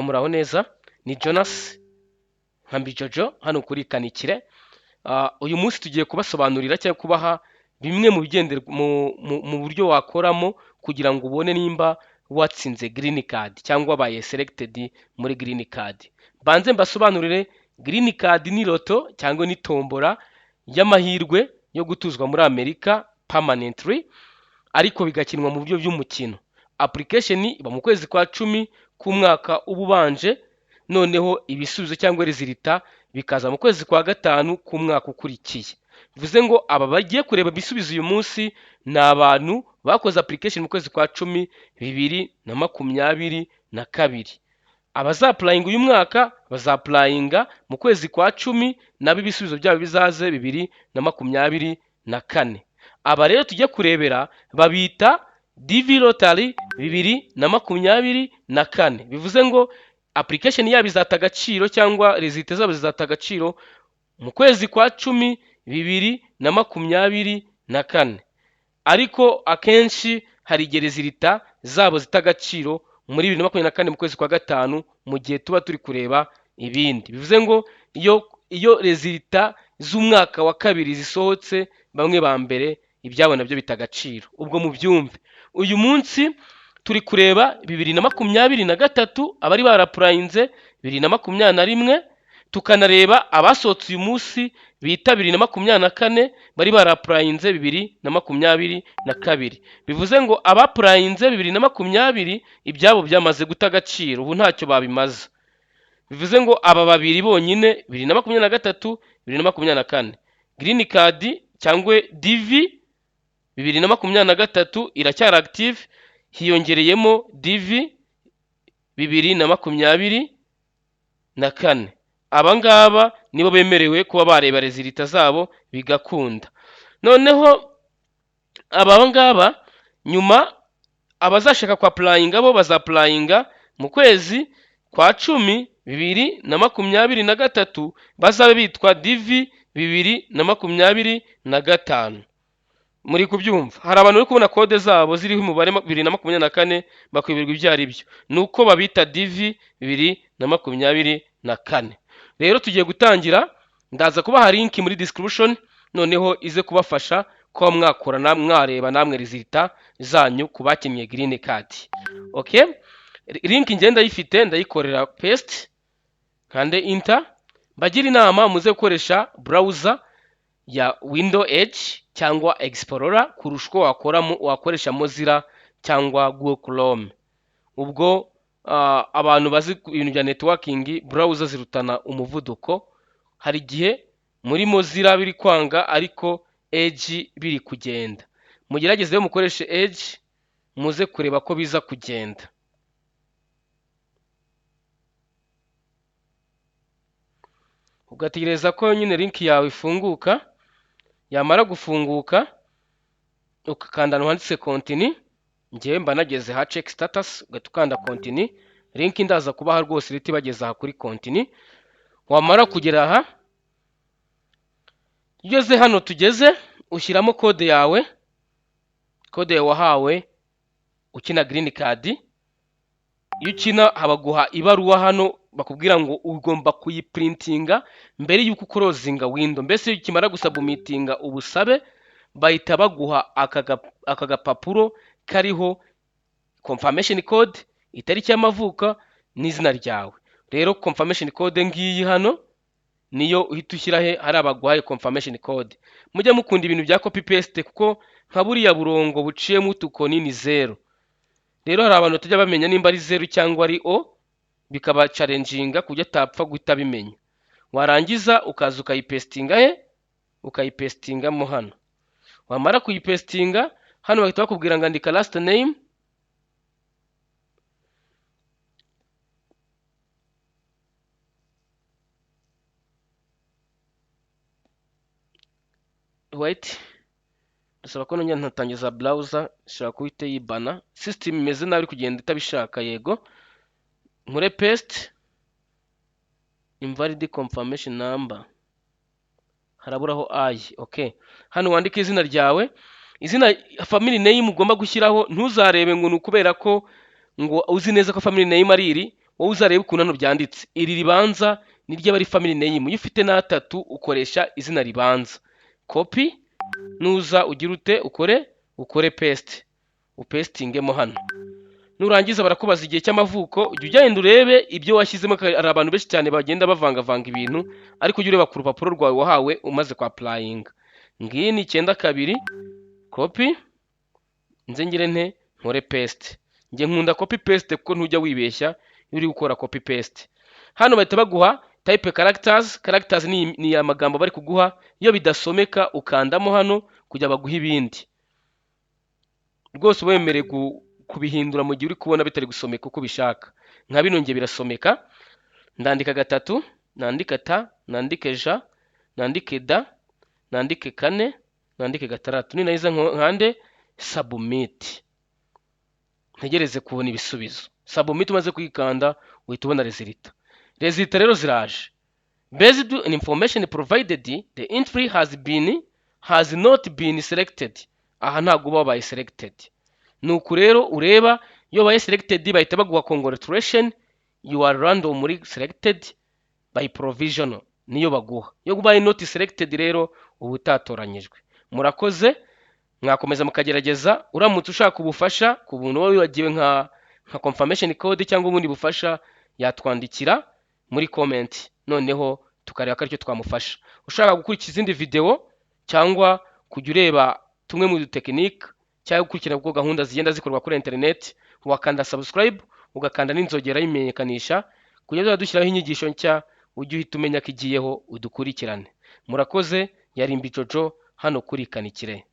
muraho neza, ni Jonas Nkambijojo hano kuri Kanikire. Uyu munsi tugiye kubasobanurira cyangwa kubaha bimwe mu bigendera mu buryo wakoramo kugira ngo ubone nimba watsinze green card cyangwa wabaye selected muri green card. Banze mbasobanurire, green card ni loto cyangwa ni tombora y'amahirwe yo gutuzwa muri Amerika permanently, ariko bigakinwa mu buryo by'umukino. Application iba mu kwezi kwa 10 k'umwaka ububanje, noneho ibisubizo cyangwa rezilita bikaza mu kwezi kwa 5 k'umwaka ukurikiye. Bivuze ngo aba bagiye kureba bisubizo uyu munsi ni abantu bakoze application mu kwezi kwa 10 2022. Abazapplying uyu mwaka bazapplyinga mu kwezi kwa 10 nabo ibisubizo byabo bizaze 2024. Aba rero tujye kurebera babita DV Lottery 2024. Bivuze ngo application yabo izata agaciro cyangwa results zabo zizata agaciro mu kwezi kwa 10 2024, ariko akenshi hari igihe results zabo zitagaciro muri 2024 mu kwezi kwa 5 mu gihe tuba turi kureba ibindi. Bivuze ngo iyo results z'umwaka wa kabiri zisohotse, bamwe ba mbere ibyabo nabyo bitagaciro. Ubwo mu byumve, uyu munsi turi kureba 2023 abari baraprayinze 2021, tukanareba abasohotse uyu munsi bita 2024 bari baraprayinze 2022. Bivuze ngo abaprayinze 2020 ibyabo byamaze gutagaciro, ubu ntacyo babimaza. Bivuze ngo aba babiri bonyine 2023 2024 green card cyangwa DV 2023 iracyari active, hiyongereyemo DV 2024. Abangaba nibo bemerewe kuba bareba results zabo bigakunda. Noneho abangaba nyuma abazashaka kwa applying abo bazapplyinga mu kwezi kwa 10 2023, bazabe bitwa DV 2025. Muri kubyumva, hari abantu bari kubona kode zabo ziriho umubare 2024 bakwibirwa ibyo ari byo, nuko babita DV 2024. Rero tugiye gutangira, ndaza kubaha link muri description, noneho ize kubafasha ko mwakorana mwareba namwe results zanyu kubakinnye green card. Okay, link ngenda yifite ndayikorera paste kandi enter. Bagira inama muze gukoresha browser ya Windows Edge cyangwa Explorer kurushko wakoresha Mozilla cyangwa Google Chrome. Ubwo abantu bazi ibintu bya networking, browser zirutana umuvuduko. Hari gihe muri Mozilla biri kwanga ariko Edge biri kugenda. Mugerageze mukoreshe Edge muze kureba ko biza kugenda. Ugategereza ko nyine link yawe ifunguka. Yamara gufunguka ukakanda handitse continue, ngiye mba nageze ha check status, ugatukanda continue. Link ndaza kubaha rwose riti bageza kuri continue. Wamara kugera aha, ugeze hano tugeze, ushyiramo code yawe wahawe ukina green card. Iyo ukina habaguha ibaruwa hano bakubwira ngo ugomba kuyiprintinga mbere yuko closinga window. Mbese iyo kimara gusubmitinga ubusabe bahita baguha aka gapapuro kariho confirmation code, itariki y'amavuka n'izina ryawe. Rero confirmation code ngiyi hano niyo uhita ushyira he hari abaguhaye confirmation code. Mujye mukunda ibintu bya copy paste kuko nka buriya burongo buciyemo utukoni ni 0. Rero hari abantu tujya bamenya nimba ari 0 cyangwa ari O, bikaba challenginga kujya tapfa guhita bimenya. Warangiza ukaza ukayipestinga he, ukayipestinga mo hano. Wamara kuyipestinga hano bahita bakubwira ngo andika last name, wait, dusaba ko nongera ntatangiza browser, shaka kuhite yibana. System imeze nabi kugenda itabishaka. Yego, nkore paste, invalid confirmation number, haraburaho I. Okay, hano wandika izina ryawe, izina family name ugomba gushyiraho. Ntuzarebe ngo nukubera ko ngo uzi neza ko family name ari iri, wowe uzarebe ukuntu hano byanditse iri ribanza ni ry'abari family name. Iyo ufite n'atatu ukoresha izina ribanza. Copy nuza ugira ute ukore paste, upestingemo hano. Nurangiza barakubaza igihe cy'amavuko, ujya ugenda urebe ibyo washyizemo. Ari abantu benshi cyane bagenda bavanga ibintu, ariko ujya ureba ku rupapuro rwawe wahawe umaze kwa applying. Ngiyi ni 92, copy, nze ngire nte nkore paste. Nge nkunda copy paste kuko ntujya wibeshya iyo uri gukora copy paste. Hano bahita baguha type characters ni amagambo bari kuguha, iyo bidasomeka ukandamo hano kujya baguha ibindi. Rwose wemere kubihindura mu gihe uri kubona bitari gusomeka uko bishaka. Nka bino nge birasomeka, ndandika 3, nandika ta, nandike ja, nandike da, nandike 4, nandike 6. Ninayiza nkande submit, ntegereze kubona ibisubizo. Submit umaze kwikanda uhita ubona result. Result rero ziraje. Based on information provided, the entry has not been selected. Aha ntabwo babaye selected. Nuko rero ureba iyo baye selected bahita baguha congratulation, you are randomly selected by provisional. Niyo baguha. Iyo baye not selected rero ubu utatoranyijwe. Murakoze, mwakomeza mukagerageza. Uramutse ushaka ubufasha ku buntu wowe wibagiwe nka confirmation code cyangwa ubundi bufasha, yatwandikira muri comment, noneho tukareba ko aricyo twamufasha. Ushaka gukurikiza izindi video cyangwa kujya ureba tumwe mu technique cyangwa gukurikira uko gahunda zigenda zikorwa kuri internet, wakanda subscribe ugakanda n'inzogera yimenyekanisha kugira ngo dushyiraho inyigisho nshya ujye uhita umenya ko igiyeho udukurikirane. Murakoze, yari Mbijojo hano kuri Kanikire.